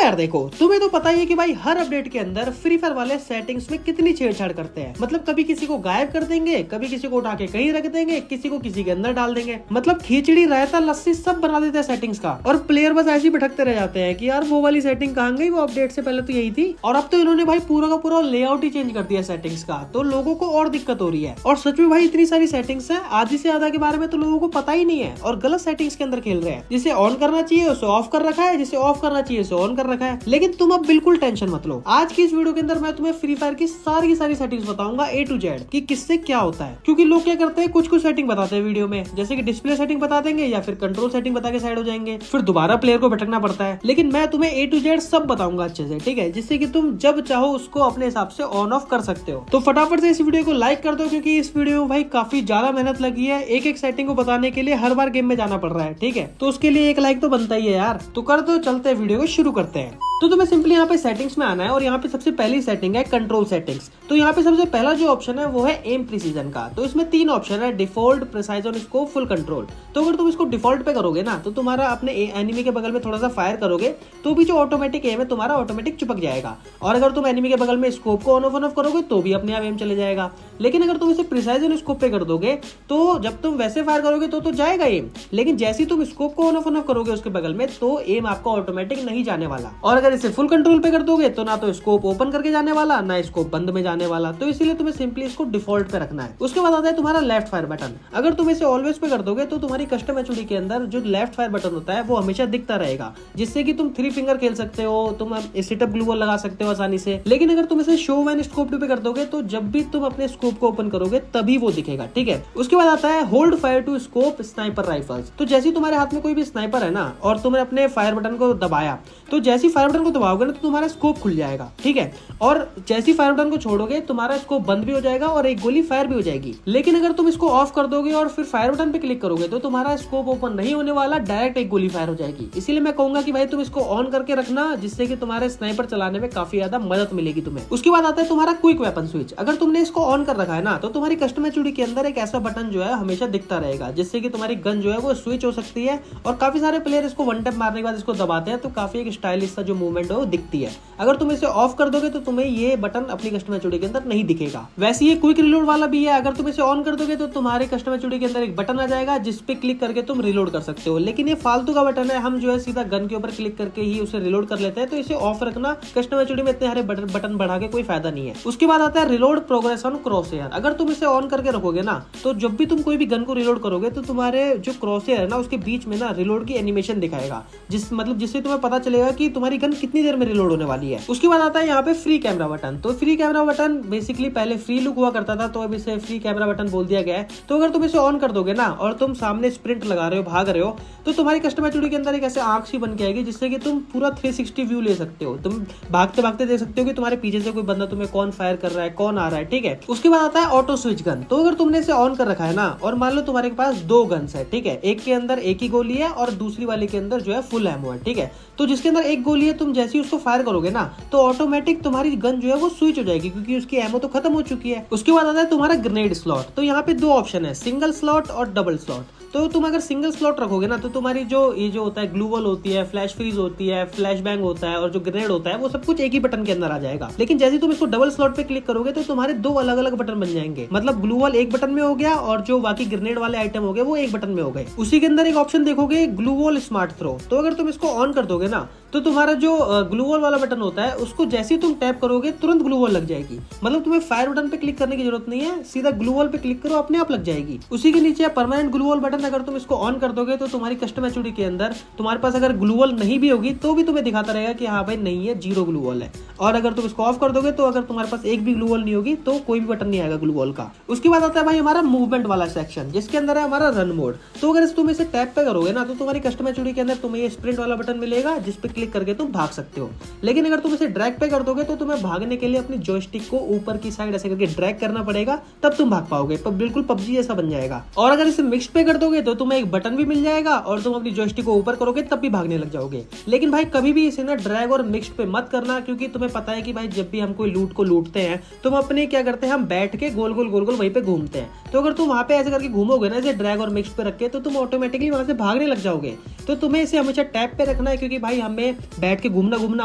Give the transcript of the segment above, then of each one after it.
यार देखो, तुम्हें तो पता ही है कि भाई हर अपडेट के अंदर फ्री फायर वाले सेटिंग्स में कितनी छेड़छाड़ करते हैं। मतलब कभी किसी को गायब कर देंगे, कभी किसी को उठा के कहीं रख देंगे, किसी को किसी के अंदर डाल देंगे। मतलब खिचड़ी रायता लस्सी सब बना देते हैं सेटिंग्स का। और प्लेयर बस ऐसे ही भटकते रह जाते हैं कि यार वो वाली सेटिंग कहाँ गई, वो अपडेट से पहले तो यही थी। और अब तो इन्होंने भाई पूरा का पूरा लेआउट ही चेंज कर दिया सेटिंग्स का, तो लोगों को और दिक्कत हो रही है। और सच में भाई इतनी सारी सेटिंग्स है, आधी से ज्यादा के बारे में तो लोगों को पता ही नहीं है और गलत सेटिंग्स के अंदर खेल रहे हैं। जिसे ऑन करना चाहिए उसे ऑफ कर रखा है, जिसे ऑफ करना चाहिए उसे ऑन कर रखा है। लेकिन तुम अब बिल्कुल टेंशन मत लो, आज की इस वीडियो के अंदर मैं तुम्हें फ्री फायर की सारी सेटिंग्स बताऊंगा A to Z कि किससे क्या होता है। क्योंकि लोग क्या करते हैं, कुछ सेटिंग बताते हैं वीडियो में, जैसे कि डिस्प्ले सेटिंग बता देंगे या फिर कंट्रोल सेटिंग बता के साइड हो जाएंगे, फिर दोबारा प्लेयर को भटकना पड़ता है। लेकिन मैं तुम्हें A to Z सब बताऊंगा अच्छे से, ठीक है, जिससे कि तुम जब चाहो उसको अपने हिसाब से ऑन ऑफ कर सकते हो। तो फटाफट से इस वीडियो को लाइक कर दो, क्योंकि इस वीडियो में भाई काफी ज्यादा मेहनत लगी है। एक सेटिंग को बताने के लिए हर बार गेम में जाना पड़ रहा है, ठीक है, तो उसके लिए एक लाइक तो बनता ही है यार। तो कर दो, चलते वीडियो को शुरू करते हैं। तो तुम्हें सिंपली यहाँ पे सेटिंग्स में आना है और यहाँ पे सबसे पहली सेटिंग है कंट्रोल सेटिंग्स। तो यहाँ पे सबसे पहला जो ऑप्शन है वो है एम प्रिसीजन का। तो इसमें 3 ऑप्शन है, default, precision, scope, full control. तो अगर तुम इसको डिफॉल्ट पे करोगे ना, तो तुम्हारा अपने एनिमी के बगल में थोड़ा सा फायर करोगे तो भी जो ऑटोमेटिक एम है तुम्हारा ऑटोमेटिक चिपक जाएगा। और अगर तुम एनिमी के बगल में स्कोप को ऑन ऑफ करोगे तो भी अपने आप एम चले जाएगा। लेकिन अगर तुम इसे प्रिसाइजन स्कोप पे कर दोगे तो जब तुम वैसे फायर करोगे तो जाएगा एम, लेकिन जैसे ही तुम स्कोप को ऑन ऑफ करोगे उसके बगल में तो एम आपका ऑटोमेटिक नहीं जाने वाला। और अगर इसे फुल कंट्रोल कर दोगे तो ना तो स्कोप ओपन करके जाने वाला, ना स्कोप बंद में जाने वाला। तो इसीलिए तुम्हें सिंपली इसको डिफॉल्ट पे रखना है। उसके बाद आता है तुम्हारा लेफ्ट फायर बटन। अगर तुम इसे ऑलवेज पे कर दोगे तो तुम्हारी कस्टम एचडी के अंदर जो लेफ्ट फायर बटन होता है वो हमेशा दिखता रहेगा, जिससे कि तुम 3 फिंगर खेल सकते हो, तुम सिटअप ग्लू वॉल लगा सकते हो आसानी से। लेकिन अगर तुम इसे शो व्हेन स्कोप पे कर दोगे तो जब भी तुम अपने स्कोप को ओपन करोगे तभी वो दिखेगा, ठीक है। उसके बाद आता है hold fire to scope sniper rifles. तो जैसे तुम्हारे हाथ में कोई भी स्नाइपर है ना और तुमने अपने फायर बटन को दबाया, तो जैसे फायर बटन को दबाओगे ना तो तुम्हारा स्कोप खुल जाएगा, ठीक है। और जैसी फायर बटन को छोड़ोगे तुम्हारा स्कोप बंद भी हो जाएगा और एक गोली फायर भी हो जाएगी। लेकिन अगर तुम इसको ऑफ कर दोगे और फिर फायर बटन पे क्लिक करोगे तो तुम्हारा स्कोप ओपन नहीं होने वाला, डायरेक्ट एक गोली फायर हो जाएगी। इसीलिए मैं कहूंगा कि भाई तुम इसको ऑन करके रखना, जिससे कि तुम्हारे स्नाइपर चलाने में काफी ज्यादा मदद मिलेगी तुम्हें। उसके बाद आता है तुम्हारा क्विक वेपन स्विच। अगर तुमने इसको ऑन कर रखा है ना तो तुम्हारी कस्टम एचडी के अंदर एक ऐसा बटन जो है हमेशा दिखता रहेगा, जिससे कि तुम्हारी गन जो है वो स्विच हो सकती है। और काफी सारे प्लेयर इसको वन टैप मारने के बाद इसको दबाते हैं तो काफी एक स्टाइलिश सा जो मूवमेंट है वो दिखती है। अगर तुम इसे ऑफ कर दोगे तो तुम्हें ये बटन अपनी कस्टम एचडी के अंदर नहीं दिखेगा। वैसे ये क्विक रिलोड वाला भी है, अगर तुम इसे ऑन कर दोगे तो तुम्हारे कस्टम एचडी के अंदर एक बटन आ जाएगा जिस पे क्लिक करके तुम रिलोड कर सकते हो। लेकिन ये फालतू का बटन है, हम जो है सीधा गन के ऊपर क्लिक करके ही उसे रिलोड कर लेते हैं, तो इसे ऑफ रखना। कस्टम एचडी में इतने सारे बटन बढ़ा के कोई फायदा नहीं है। उसके बाद आता है रिलोड प्रोग्रेस ऑन क्रॉसहेयर। अगर तुम इसे ऑन करके रखोगे ना तो जब भी तुम कोई भी गन को रिलोड करोगे तो तुम्हारे जो क्रॉसहेयर है ना उसके बीच में ना रिलोड की एनिमेशन दिखाएगा, जिससे तुम्हें पता चलेगा कि तुम्हारी गन कितनी देर में रिलोड होने वाली है। उसके बाद आता है यहाँ पे फ्री कैमरा बटन। तो फ्री कैमरा बटन बेसिकली पहले फ्री लुक हुआ करता था, तो अब इसे फ्री कैमरा बटन बोल दिया गया है। तो अगर तुम इसे ऑन कर दोगे ना और तुम सामने स्प्रिंट लगा रहे हो, भाग रहे हो, तो तुम्हारी कस्टम एचडी के अंदर एक ऐसे आंख सी बन के आएगी, जिससे कि तुम पूरा 360 व्यू ले सकते हो। तुम भागते भागते देख सकते हो कि तुम्हारे पीछे से कोई बंदा तुम्हें कौन फायर कर रहा है, कौन आ रहा है, ठीक है। उसके बाद आता है ऑटो स्विच गन। तो अगर तुमने इसे ऑन कर रखा है ना और मान लो तुम्हारे पास 2 गन्स है, ठीक है, एक के अंदर एक ही गोली है और दूसरी वाले के अंदर जो है फुल एमो है, ठीक है। तो जिसके अंदर एक गोली है, तुम जैसे ही उसको फायर करोगे ना तो ऑटोमेटिक तुम्हारी गन जो है वो स्विच हो जाएगी, क्योंकि उसकी एमो तो खत्म हो चुकी है। उसके बाद आता है तुम्हारा ग्रेनेड स्लॉट। तो यहाँ पे 2 ऑप्शन है, सिंगल स्लॉट और डबल स्लॉट। तो तुम अगर सिंगल स्लॉट रखोगे ना तो तुम्हारी ये जो होता है ग्लू वॉल होती है, फ्लैश फ्रीज होती है, फ्लैश बैंग होता है और जो ग्रेनेड होता है वो सब कुछ एक ही बटन के अंदर आ जाएगा। लेकिन जैसे तुम इसको डबल स्लॉट पे क्लिक करोगे तो तुम्हारे 2 अलग अलग बटन बन जाएंगे। मतलब ग्लू वॉल एक बटन में हो गया और जो बाकी ग्रेनेड वाले आइटम हो गए वो एक बटन में हो गए। उसी के अंदर एक ऑप्शन देखोगे ग्लू वॉल स्मार्ट थ्रो। तो अगर तुम इसको ऑन कर दोगे ना तो तुम्हारा जो ग्लू वॉल वाला बटन होता है उसको जैसे ही तुम टैप करोगे तुरंत ग्लू वॉल लग जाएगी। मतलब तुम्हें फायर बटन पे क्लिक करने की जरूरत नहीं है, सीधा ग्लू वॉल पे क्लिक करो, अपने आप लग जाएगी। उसी के नीचे परमानेंट ग्लू वॉल बटन। अगर तुम इसको ऑन कर दोगे तो तुम्हारी कस्टम एचडी के अंदर तुम्हारे पास अगर ग्लू वॉल नहीं भी होगी तो भी तुम्हें दिखाता रहेगा कि हाँ भाई नहीं है, 0 ग्लू वॉल है। और अगर तुम इसको ऑफ कर दोगे तो अगर तुम्हारे पास एक भी ग्लू वॉल नहीं होगी तो कोई भी बटन नहीं आएगा ग्लू वॉल का। उसके बाद आता है भाई हमारा मूवमेंट वाला सेक्शन, जिसके अंदर है हमारा रन मोड। तो अगर तुम इसे टैप पे करोगे ना तो तुम्हारी कस्टम एचडी के अंदर तुम्हें ये स्प्रिंट वाला बटन मिलेगा, जिस पे क्लिक करके तुम भाग सकते हो। लेकिन अगर तुम इसे ड्रैग पे कर दोगे तो तुम्हें भागने के लिए अपनी जॉयस्टिक को ऊपर की साइड ऐसे करके ड्रैग करना पड़ेगा, तब तुम भाग पाओगे। बिल्कुल पबजी जैसा बन जाएगा। और अगर इसे मिक्स पे कर करोगे तो तुम्हें एक बटन भी मिल जाएगा और तुम अपनी जॉयस्टिक को ऊपर करोगे तब भी भागने लग जाओगे। लेकिन भाई कभी भी इसे ना ड्रैग और मिक्स्ड पे मत करना, क्योंकि तुम्हें पता है कि भाई जब भी हम कोई लूट को लूटते हैं तो हम अपने क्या करते हैं, हम बैठ के गोल गोल गोल गोल वहीं पे घूमते हैं। तो अगर तुम वहां पे ऐसे करके घूमोगे ना इसे ड्रैग और मिक्स्ड पे रख के, तो तुम ऑटोमेटिकली वहां से भागने लग जाओगे। तो तुम्हें इसे हमेशा टैप पे रखना है, क्योंकि भाई हमें बैठ के घूमना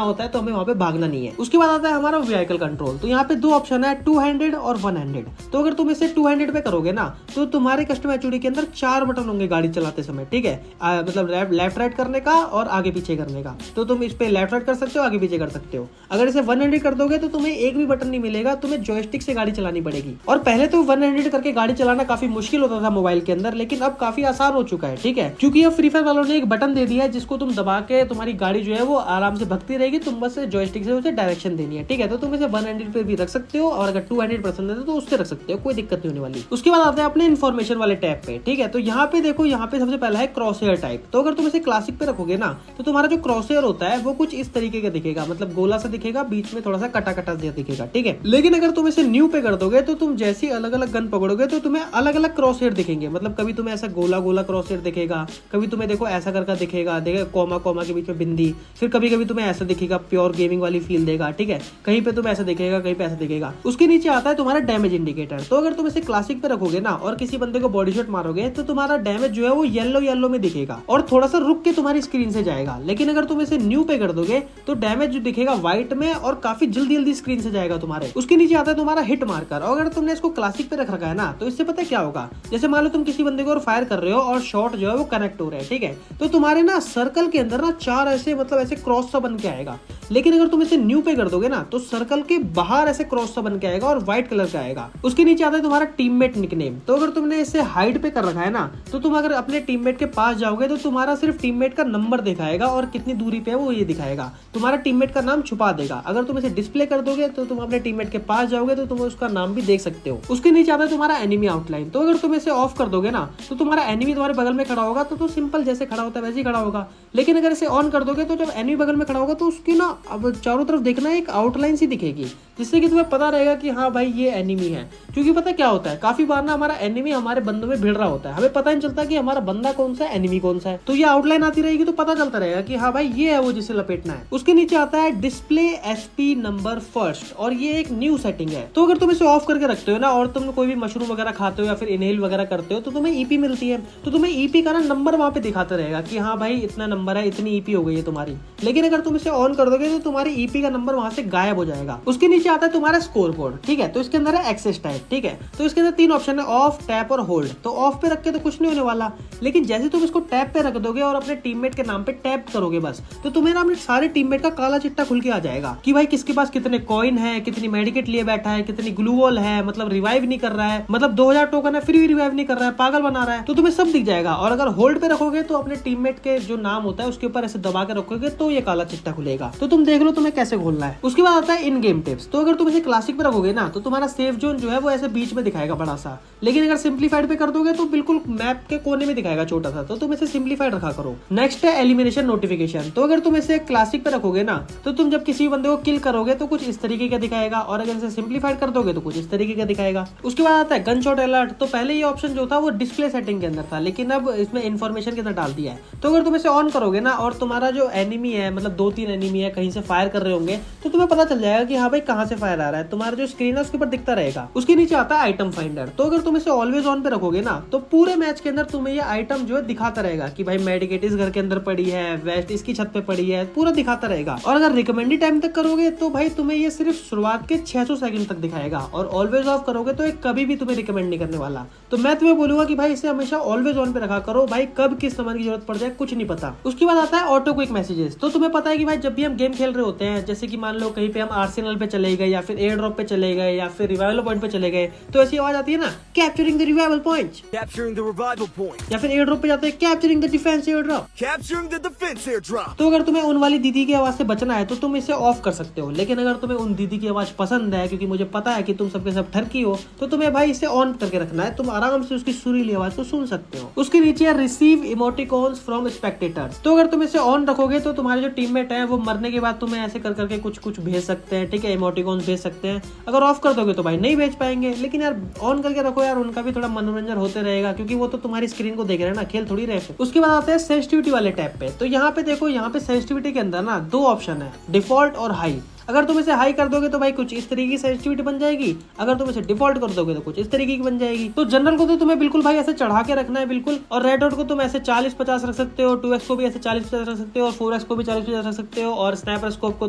होता है, तो हमें वहां पे भागना नहीं है। उसके बाद आता है हमारा व्हीकल कंट्रोल। तो यहाँ पे दो ऑप्शन है, 2 हैंडेड और 1 हैंडेड। तो अगर तुम इसे 2 हैंडेड पे करोगे ना तो तुम्हारे कस्टम एचयूडी के अंदर 4 बटन होंगे गाड़ी चलाते समय, ठीक है। मतलब लेफ्ट राइट करने का और आगे पीछे करने का। तो तुम इस पे लेफ्ट राइट कर सकते हो, आगे पीछे कर सकते हो। अगर इसे 1 हैंडेड कर दोगे तो तुम्हें एक भी बटन नहीं मिलेगा, तुम्हें जॉयस्टिक से गाड़ी चलानी पड़ेगी। और पहले तो 1 हैंडेड करके गाड़ी चलाना काफी मुश्किल होता था मोबाइल के अंदर, लेकिन अब काफी आसान हो चुका है, ठीक है। क्योंकि अब फ्री फायर वालों ने एक बटन दे दिया है जिसको तुम दबा के तुम्हारी गाड़ी जो है वो आराम से भगती रहेगी, तुम बस जॉयस्टिक से उसे डायरेक्शन देनी है, ठीक है। तो तुम इसे 1 हैंडेड पे भी रख सकते हो, और अगर 2 हैंडेड पसंद है तो उससे रख सकते हो, कोई दिक्कत नहीं होने वाली। उसके बाद आते हैं अपने इन्फॉर्मेशन वाले टैब पे, ठीक है। तो यहाँ पे देखो, यहाँ पे सबसे पहला है क्रॉस हेयर टाइप। तो अगर तुम इसे क्लासिक पे रखोगे ना तो तुम्हारा जो क्रॉस हेयर होता है वो कुछ इस तरीके का दिखेगा, मतलब गोला सा दिखेगा, बीच में थोड़ा सा कटा कटा दिखेगा, ठीक है। लेकिन अगर तुम इसे न्यू पे कर दोगे तो तुम जैसी अलग अलग गन पकड़ोगे तो तुम्हें अलग अलग क्रॉस हेयर दिखेंगे। मतलब कभी तुम्हें ऐसा गोला गोला क्रॉस हेयर दिखेगा, कभी तुम्हें देखो ऐसा करके दिखेगा, देखो कॉमा कॉमा के बीच में बिंदी, फिर कभी कभी तुम्हें ऐसा दिखेगा, प्योर गेमिंग वाली फील देगा, ठीक है। कहीं पे तुम्हें ऐसा दिखेगा, कहीं पे ऐसा दिखेगा। उसके नीचे आता है तुम्हारा डैमेज इंडिकेटर। तो अगर तुम इसे क्लासिक पे रखोगे ना और किसी बंदे को बॉडी शॉट मारोगे तो तुम्हारा डैमेज जो है वो येलो येलो में दिखेगा और थोड़ा सा रुक के तुम्हारी स्क्रीन से जाएगा। लेकिन अगर तुम इसे न्यू पे कर दोगे तो डैमेज जो दिखेगा व्हाइट में और काफी जल्दी जल्दी स्क्रीन से जाएगा तुम्हारे। उसके नीचे आता है तुम्हारा हिट मार्कर। और अगर तुमने इसको क्लासिक पे रख रखा है ना तो इससे पता है क्या होगा, जैसे मान लो तुम किसी बंदे को और फायर कर रहे हो और शॉट जो है वो कनेक्ट हो रहा है, ठीक है। तो तुम्हारे ना सर्कल के अंदर ना 4 ऐसे मतलब ऐसे क्रॉस सा बन के आएगा। लेकिन अगर तुम इसे न्यू पे कर दोगे ना तो सर्कल के बाहर ऐसे क्रॉस सा बन के आएगा और व्हाइट कलर का आएगा। उसके नीचे आता है तुम्हारा टीममेट निकनेम। तो अगर तुमने इसे हाइड पे कर रखा है ना तो तुम अगर अपने टीममेट के पास जाओगे तो तुम्हारा सिर्फ टीममेट का नंबर दिखाएगा और कितनी दूरी पे है वो ये दिखाएगा, तुम्हारा टीममेट का नाम छुपा देगा। अगर तुम इसे डिस्प्ले कर दोगे तो तुम अपने टीममेट के पास जाओगे तो तुम उसका नाम भी देख सकते हो। उसके नीचे आता है तुम्हारा एनिमी आउटलाइन। तो अगर तुम इसे ऑफ कर दोगे ना तो तुम्हारा एनिमी तुम्हारे बगल में खड़ा होगा तो सिंपल जैसे खड़ा होता है वैसे ही खड़ा होगा। लेकिन अगर इसे ऑन कर दोगे तो जब एनिमी बगल में खड़ा होगा तो उसकी ना अब चारों तरफ देखना एक आउटलाइन सी दिखेगी, जिससे कि तुम्हें पता रहेगा कि हाँ भाई ये एनिमी है। क्योंकि पता क्या होता है, काफी बार ना हमारा एनिमी हमारे बंदों में भिड़ रहा होता है, हमें पता नहीं चलता कि हमारा बंदा कौन सा है, एनिमी कौन सा है। तो ये आउटलाइन आती रहेगी तो पता चलता रहेगा कि हाँ भाई ये है वो जिसे लपेटना है। उसके नीचे आता है डिस्प्ले एसपी नंबर फर्स्ट, और ये एक न्यू सेटिंग है। तो अगर तुम इसे ऑफ करके रखते हो ना और तुम कोई भी मशरूम वगैरह खाते हो या फिर इनहेल वगैरह करते हो तो तुम्हें ईपी मिलती है, तो तुम्हें ईपी का ना नंबर वहां पे दिखाता रहेगा कि हाँ भाई इतना नंबर है, इतनी ईपी हो गई है तुम्हारी। लेकिन अगर तुम इसे ऑन कर दोगे तो तुम्हारी ईपी का नंबर वहां से गायब हो जाएगा। उसके नीचे आता है तुम्हारा स्कोर बोर्ड, ठीक है। तो इसके अंदर है एक्सेस टाइप, ठीक है। तो इसके अंदर 3 ऑप्शन है, ऑफ, टैप और होल्ड। तो ऑफ पे रख के तो कुछ नहीं होने वाला, लेकिन जैसे तुम इसको टैप पे रख दोगे और अपने टीममेट के नाम पे टैप करोगे बस, तो तुम्हें ना अपने सारे टीममेट का काला चिट्टा खुल के आ जाएगा कि भाई किसके पास कितने कॉइन है, कितनी मेडिकेट लिए बैठा है, कितनी ग्लू वॉल है, मतलब रिवाइव नहीं कर रहा है, मतलब 2000 टोकन है फिर भी रिवाइव नहीं कर रहा है, पागल बना रहा है, तो तुम्हें सब दिख जाएगा। और अगर होल्ड पे रखोगे तो अपने टीममेट के जो नाम होता है उसके ऊपर ऐसे दबा के रखोगे तो ये काला चिट्टा खुलेगा। तो तुम देख लो तुम्हें कैसे खोलना है। उसके बाद आता है इन गेम टिप्स। तो अगर तुम इसे क्लासिक पे रखोगे ना तो तुम्हारा सेफ जोन जो है वो ऐसे बीच में दिखाएगा बड़ा सा, लेकिन अगर सिंप्लीफाइड पे कर दोगे तो बिल्कुल मैप के कोने में दिखाएगा छोटा सा, तो तुम इसे सिंप्लीफाइड रखा करो। नेक्स्ट है एलिमिनेशन नोटिफिकेशन। तो अगर तुम इसे क्लासिक पे रखोगे ना तो तुम जब किसी बंदे को किल करोगे तो कुछ इस तरीके का दिखाएगा, और अगर इसे सिंप्लीफाइड कर दोगे तो कुछ इस तरीके का दिखाएगा। उसके बाद आता है गन शॉट अलर्ट। तो पहले ये ऑप्शन जो था वो डिस्प्ले सेटिंग के अंदर था, लेकिन अब इसमें इन्फॉर्मेशन के अंदर डाल दिया है। तो अगर तुम इसे ऑन करोगे ना और तुम्हारा जो एनिमी है, मतलब 2-3 एनिमी है कहीं से फायर कर रहे होंगे, तो तुम्हें पता चल जाएगा कि हाँ भाई कहाँ से फायर आ रहा है, तुम्हारा जो स्क्रीन है उसके ऊपर दिखता रहेगा। उसके नीचे आता है आइटम फाइंडर। तो अगर तुम इसे ऑलवेज ऑन पे रखोगे ना तो पूरे मैच के अंदर तुम्हें ये आइटम जो है दिखाता रहेगा कि भाई मेडिकेट इस घर के अंदर पड़ी है, वेस्ट इसकी छत पे पड़ी है, पूरा दिखाता रहेगा। और अगर रिकमेंडेड टाइम तक करोगे तो भाई तुम्हें ये सिर्फ शुरुआत के 600 सेकंड तक दिखाएगा, और ऑलवेज ऑफ करोगे तो एक कभी भी तुम्हें रिकमेंड नहीं करने वाला। तो मैं तुम्हें बोलूंगा कि भाई इसे हमेशा ऑलवेज ऑन पे रखा करो, भाई कब किस सामान की जरूरत पड़ जाए कुछ नहीं पता। उसके बाद आता है ऑटो क्विक मैसेजेस। तो तुम्हें पता है कि भाई जब भी हम गेम खेल रहे होते हैं, जैसे कि मान लो कहीं पे हम आर्सेनल पे चले गए या फिर एयर ड्रॉप पे चले गए या फिर रिवाइवल पॉइंट पे चले गए, तो ऐसी आवाज आती है ना, capturing the revival point, Capturing the revival point. या फिर एयर ड्रॉप पे जाते हैं capturing the defence air drop. Capturing the defense airdrop. तो अगर तुम्हें उन वाली दीदी की आवाज से बचना है तो तुम इसे ऑफ कर सकते हो, लेकिन अगर तुम्हें उन दीदी की आवाज पसंद है, क्योंकि मुझे पता है कि तुम सबके सब ठरकी हो, तो तुम्हें भाई इसे ऑन करके रखना है, तुम आराम से उसकी सुरीली आवाज को सुन सकते हो। उसके नीचे रिसीव इमोटिकॉन्स फ्रॉम स्पेक्टेटर्स। तो अगर तुम इसे ऑन रखोगे तो तुम्हारे जो टीममेट है वो मरने के बाद तुम्हें ऐसे कर करके कुछ कुछ भेज सकते हैं, ठीक है, इमोटिकॉन पॉलीगॉन्स भेज सकते हैं। अगर ऑफ कर दोगे तो भाई नहीं भेज पाएंगे, लेकिन यार ऑन करके रखो यार, उनका भी थोड़ा मनोरंजन होते रहेगा, क्योंकि वो तो तुम्हारी स्क्रीन को देख रहे हैं ना, खेल थोड़ी रहे। उसके बाद आते हैं सेंसिटिविटी वाले टैब पे। तो यहाँ पे देखो, यहाँ पे सेंसिटिविटी के अंदर ना 2 ऑप्शन है, डिफॉल्ट और हाई। अगर तुम इसे हाई कर दोगे तो भाई कुछ इस तरीके की सेंसिटिविटी बन जाएगी, अगर तुम इसे डिफॉल्ट कर दोगे तो कुछ इस तरीके की बन जाएगी। तो जनरल को तो तुम्हें बिल्कुल भाई ऐसे चढ़ा के रखना है बिल्कुल, और रेड डॉट को तुम ऐसे 40-50 रख सकते हो, 2x को भी ऐसे 40-50 रख सकते हो, और 4x को भी 40-50 रख सकते हो, और स्नैपर स्कोप को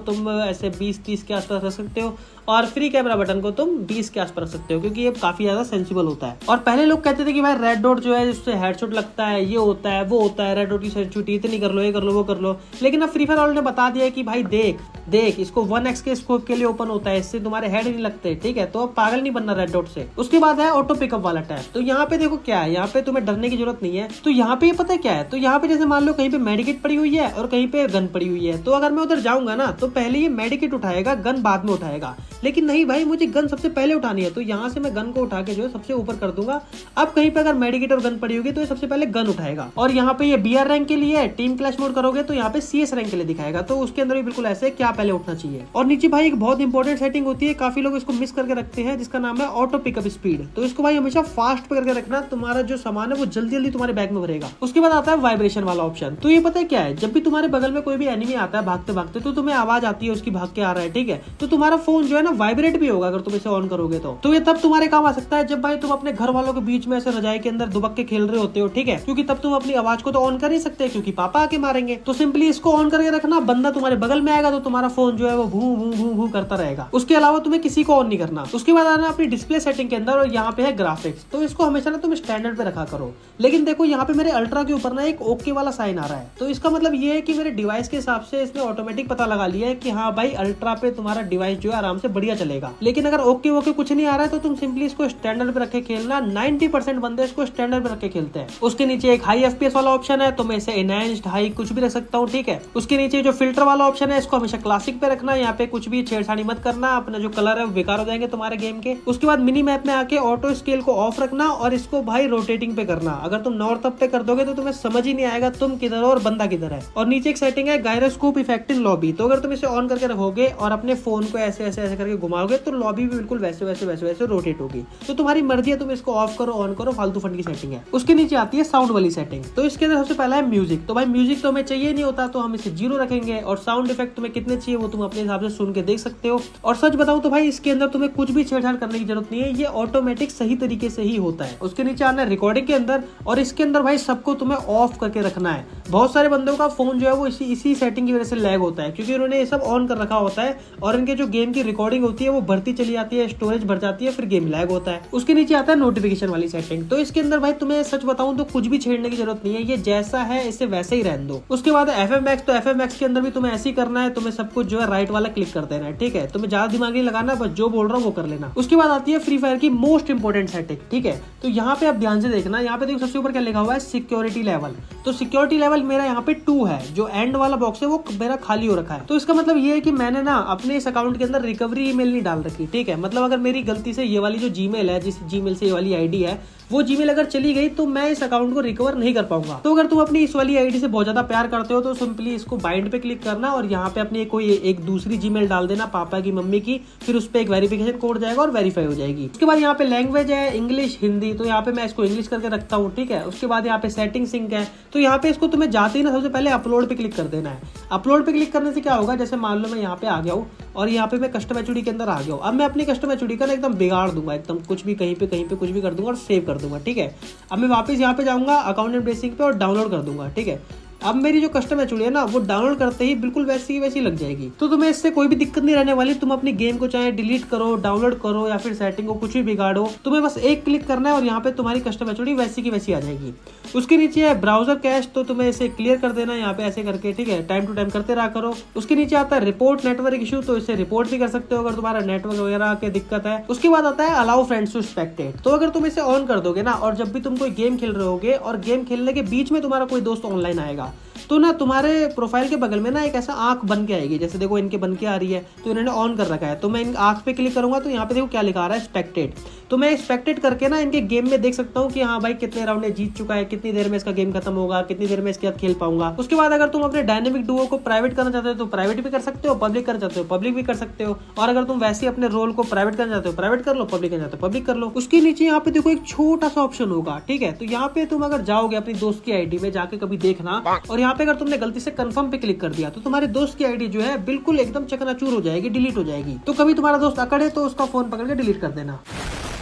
तुम ऐसे 20-30 के आसपास रख सकते हो, और फ्री कैमरा बटन को तुम 20 के आसपास रख सकते हो, क्योंकि ये काफी ज्यादा सेंसिबल होता है। और पहले लोग कहते थे कि भाई रेड डॉट जो है जिससे हेडशॉट लगता है, ये होता है वो होता है, रेड डॉट की सेंसिटिविटी इतनी कर लो, ये कर लो, वो कर लो। लेकिन अब फ्री फायर वालों ने बता दिया कि भाई देख इसको 1x के स्कोप के लिए ओपन होता है, इससे तुम्हारे हेड नहीं लगते, ठीक है। तो अब पागल नहीं बनना रेड डॉट से। उसके बाद है ऑटो पिकअप वाला टैब। तो यहाँ पे देखो क्या है, यहाँ पे तुम्हें डरने की जरूरत नहीं है। तो यहाँ पे पता है क्या है, तो यहाँ पे जैसे मान लो कहीं पे मेडिकेट पड़ी हुई है और कहीं पे गन पड़ी हुई है, तो अगर मैं उधर जाऊंगा ना तो पहले ये मेडिकेट उठाएगा, गन बाद में उठाएगा। लेकिन नहीं भाई, मुझे गन सबसे पहले उठानी है, तो यहाँ से मैं गन को उठा के जो है सबसे ऊपर कर दूंगा। अब कहीं पे अगर मेडिकेट और गन पड़ी होगी तो ये सबसे पहले गन उठाएगा। और यहाँ पे ये BR रैंक के लिए, टीम क्लैश मोड करोगे तो यहाँ पे CS रैंक के लिए दिखाएगा, तो उसके अंदर भी बिल्कुल ऐसे क्या पहले उठना चाहिए। और नीचे भाई एक बहुत इंपॉर्टेंट सेटिंग होती है, काफी लोग इसको मिस करके रखते हैं, जिसका नाम है ऑटो पिकअप स्पीड। तो इसको भाई हमेशा फास्ट पे करके रखना, तुम्हारा जो सामान है वो जल्दी जल्दी तुम्हारे बैग में भरेगा। उसके बाद आता है वाइब्रेशन वाला ऑप्शन। तो ये पता है क्या है, जब भी तुम्हारे बगल में कोई भी एनिमी आता है भागते भागते, तो तुम्हें आवाज आती है उसकी भाग के आ रहा है, ठीक है। तो तुम्हारा फोन जो है ना वाइब्रेट भी होगा अगर तुम इसे ऑन करोगे तो ये तब तुम्हारे काम आ सकता है जब भाई तुम अपने घर वालों के बीच में ऐसे रजाई के अंदर दुबक के खेल रहे होते हो, ठीक है। क्योंकि तब तुम अपनी आवाज को तो ऑन कर ही सकते, क्योंकि पापा आके मारेंगे। तो सिंपली इसको ऑन करके रखना, बंदा तुम्हारे बगल में आएगा तो तुम्हारा फोन जो है वो भू भू भू भू करता रहेगा। उसके अलावा तुम्हें किसी को ऑन नहीं करना। उसके बाद आना अपनी डिस्प्ले सेटिंग के अंदर, और यहाँ पे है ग्राफिक्स। तो इसको हमेशा ना तुम स्टैंडर्ड पे रखा करो। लेकिन देखो यहाँ पे मेरे अल्ट्रा के ऊपर ना एक ओके वाला साइन आ रहा है, तो इसका मतलब ये है कि मेरे डिवाइस के हिसाब से इसने ऑटोमेटिक पता लगा लिया है कि हाँ भाई अल्ट्रा पे तुम्हारा डिवाइस जो है आराम से बढ़िया चलेगा। लेकिन अगर ओके कुछ नहीं आ रहा है तो तुम सिंपली इसको स्टैंडर्ड पे रखे खेलना। 90% बंदे इसको स्टैंडर्ड पे रखे खेलते हैं। उसके नीचे एक हाई FPS वाला ऑप्शन है, तो मैं इसे एनहांस्ड हाई कुछ भी रख सकता हूँ, ठीक है। उसके नीचे जो फिल्टर वाला ऑप्शन है, इसको हमेशा क्लासिक पे रखना। यहाँ पे कुछ भी छेड़छाड़ी मत करना, अपना जो कलर है वो बेकार हो जाएंगे तुम्हारे गेम के। उसके बाद मिनी मैप में आके ऑटो स्केल को ऑफ रखना, और इसको भाई रोटेटिंग पे करना। अगर तुम नॉर्थ अप पे कर दोगे तो तुम्हें समझ ही नहीं आएगा तुम किधर हो और बंदा किधर है। और नीचे एक सेटिंग है गायरोस्कोप इफेक्ट इन लॉबी। तो अगर तुम इसे ऑन करके रखोगे और अपने फोन को ऐसे ऐसे ऐसे करके घुमाओगे तो लॉबी भी बिल्कुल वैसे वैसे वैसे वैसे रोटेट होगी। तो तुम्हारी मर्जी है, तुम इसको ऑफ करो ऑन करो, फालतू फंड की सेटिंग है। उसके नीचे आती है साउंड वाली सेटिंग। तो इसके अंदर सबसे पहला है म्यूजिक। तो भाई म्यूजिक तो हमें चाहिए नहीं होता, तो हम इसे 0 रखेंगे। और साउंड इफेक्ट तुम्हें कितने चाहिए वो तुम अपने हिसाब से सुन के देख सकते हो। और सच बताऊं तो भाई इसके अंदर तुम्हें कुछ भी छेड़छाड़ करने की जरूरत नहीं है, ये ऑटोमेटिक सही तरीके से ही होता है। उसके नीचे आना है रिकॉर्डिंग के अंदर, और इसके अंदर भाई सबको तुम्हें ऑफ करके रखना है। बहुत सारे बंदों का फोन जो है वो इसी सेटिंग की वजह से लैग होता है, क्योंकि उन्होंने ये सब ऑन कर रखा होता है, और इनके जो गेम की रिकॉर्डिंग होती है वो बढ़ती चली जाती है, स्टोरेज बढ़ जाती है, फिर गेम लैग होता है। उसके नीचे आता है नोटिफिकेशन वाली सेटिंग। तो इसके अंदर भाई तुम्हें सच बताऊं तो कुछ भी छेड़ने की जरूरत नहीं है, ये जैसा है इसे वैसे ही रहने दो। उसके बाद FFmpeg। तो FFmpeg के अंदर भी तुम्हें ऐसे ही करना है, तुम्हें सब कुछ जो है राइट वाला क्लिक कर देना है, ठीक है। तुम्हें ज्यादा दिमाग नहीं लगाना, बस जो बोल रहा हूँ वो कर लेना। उसके बाद आती है फ्री फायर की मोस्ट इंपोर्टेंट सेटिंग, ठीक है। तो यहाँ पे आप ध्यान से देखना, यहाँ पे देखो सबसे ऊपर क्या लिखा हुआ है, सिक्योरिटी लेवल। तो सिक्योरिटी लेवल मेरा यहाँ पे 2 है, जो एंड वाला बॉक्स है वो मेरा खाली हो रखा है। तो इसका मतलब ये है कि मैंने ना अपने इस अकाउंट के अंदर रिकवरी ईमेल नहीं डाल रखी, ठीक है। मतलब अगर मेरी गलती से ये वाली जो जीमेल है, जिस जीमेल से ये वाली आईडी है, वो जीमेल अगर चली गई तो मैं इस अकाउंट को रिकवर नहीं कर पाऊंगा। तो अगर तुम अपनी इस वाली आईडी से बहुत ज्यादा प्यार करते हो तो सिंपली इसको बाइंड पे क्लिक करना, और यहाँ पे अपनी कोई एक दूसरी जीमेल डाल देना, पापा की, मम्मी की, फिर उस पर एक वेरिफिकेशन कोड जाएगा और वेरीफाई हो जाएगी। उसके बाद यहाँ पे लैंग्वेज है इंग्लिश, हिंदी। तो यहाँ पे मैं इसको इंग्लिश करके रखता हूँ, ठीक है। उसके बाद यहाँ पे सेटिंग सिंक है। तो यहाँ पे इसको तुम्हें जाते ही ना सबसे पहले अपलोड पे क्लिक कर देना है। अपलोड पे क्लिक करने से क्या होगा, जैसे मान लो मैं यहाँ पे आ गया हूँ और यहाँ पे मैं कस्टम एचडी के अंदर आ गया हूँ। अब मैं अपनी कस्टम एचडी का ना एकदम बिगाड़ दूंगा, एकदम कुछ भी कहीं पे कुछ भी कर दूंगा और सेव कर दूंगा, ठीक है। अब मैं वापस यहाँ पे जाऊंगा अकाउंट एंड बेसिक पे और डाउनलोड कर दूंगा, ठीक है। अब मेरी जो कस्टम एचडी है ना वो डाउनलोड करते ही बिल्कुल वैसी लग जाएगी। तो तुम्हें इससे कोई भी दिक्कत नहीं रहने वाली। तुम अपनी गेम को चाहे डिलीट करो, डाउनलोड करो, या फिर सेटिंग को कुछ भी बिगाड़ो, तुम्हें बस एक क्लिक करना है और यहाँ पे तुम्हारी कस्टम एचडी वैसी की वैसी आ जाएगी। उसके नीचे है ब्राउजर कैश। तो तुम्हें इसे क्लियर कर देना है यहाँ पे ऐसे करके, ठीक है। टाइम टू टाइम करते रहा करो। उसके नीचे आता है रिपोर्ट नेटवर्क इशू। तो इसे रिपोर्ट भी कर सकते हो अगर तुम्हारा नेटवर्क वगैरह की दिक्कत है। उसके बाद आता है अलाउ फ्रेंड्स टू स्पेक्टेट। तो अगर तुम इसे ऑन कर दोगे ना, और जब भी तुम कोई गेम खेल रहे होगे और गेम खेलने के बीच में तुम्हारा कोई दोस्त ऑनलाइन आएगा, तो ना तुम्हारे प्रोफाइल के बगल में ना एक ऐसा आंख बन के आएगी, जैसे देखो इनके बन के आ रही है, तो इन्होंने ऑन कर रखा है। तो मैं इन आंख पे क्लिक करूंगा तो यहाँ पे देखो क्या लिखा आ रहा है, एक्सपेक्टेड। तो मैं एक्सपेक्टेड करके ना इनके गेम में देख सकता हूँ कि हाँ भाई कितने राउंड जीत चुका है, कितनी देर में इसका गेम खत्म होगा, कितनी देर में इसके साथ खेल पाऊंगा। उसके बाद अगर तुम अपने डायनेमिक डुओ को प्राइवेट करना चाहते हो तो प्राइवेट भी कर सकते हो, पब्लिक करना चाहते हो पब्लिक भी कर सकते हो। और अगर तुम वैसे अपने रोल को प्राइवेट करना चाहते हो प्राइवेट कर लो, पब्लिक करना चाहते हो पब्लिक कर लो। उसके नीचे यहाँ पे देखो एक छोटा सा ऑप्शन होगा, ठीक है। तो यहाँ पे तुम अगर जाओगे अपनी दोस्त की आईडी में जाके कभी देखना, और यहाँ पे अगर तुमने गलती से कंफर्म पे क्लिक कर दिया तो तुम्हारे दोस्त की आईडी जो है बिल्कुल एकदम चकनाचूर हो जाएगी, डिलीट हो जाएगी। तो कभी तुम्हारा दोस्त अकड़े तो उसका फोन पकड़ के डिलीट कर देना।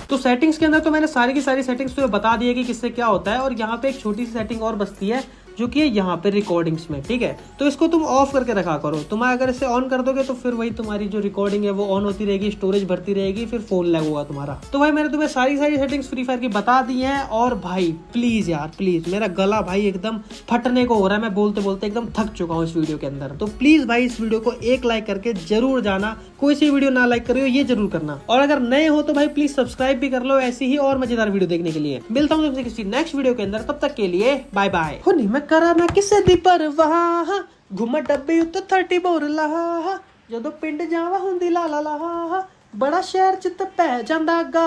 तो सेटिंग्स के अंदर तो मैंने सारी की सारी सेटिंग्स तुम्हें बता दी है कि किससे क्या होता है। और यहाँ पे एक छोटी सी सेटिंग और बचती है जो कि है यहाँ पे रिकॉर्डिंग्स में, ठीक है। तो इसको तुम ऑफ करके रखा करो। तुम अगर इसे ऑन कर दोगे तो फिर वही तुम्हारी जो रिकॉर्डिंग है वो ऑन होती रहेगी, स्टोरेज भरती रहेगी, फिर फोन लैग होगा तुम्हारा। तो भाई मैंने तुम्हें सारी सेटिंग्स फ्री फायर की बता दी हैं। और भाई प्लीज यार प्लीज, मेरा गला भाई एकदम फटने को हो रहा है, मैं बोलते बोलते एकदम थक चुका हूँ इस वीडियो के अंदर। तो प्लीज भाई इस वीडियो को एक लाइक करके जरूर जाना, कोई सी वीडियो ना लाइक करियो ये जरूर करना। और अगर नए हो तो भाई प्लीज सब्सक्राइब भी कर लो ऐसी ही और मजेदार वीडियो देखने के लिए। मिलता हूँ तुमसे किसी नेक्स्ट वीडियो के अंदर, तब तक के लिए बाय बाय। हुनी मैं करा ना किसे दी परवाह, घुमा डब्बे उत्ते 30 बोर ला, ਜਦੋਂ ਪਿੰਡ ਜਾਵਾ ਹੁੰਦੀ ਲਾ ਲਾ ਲਾ, बड़ा शहर चित पै जांदा गा।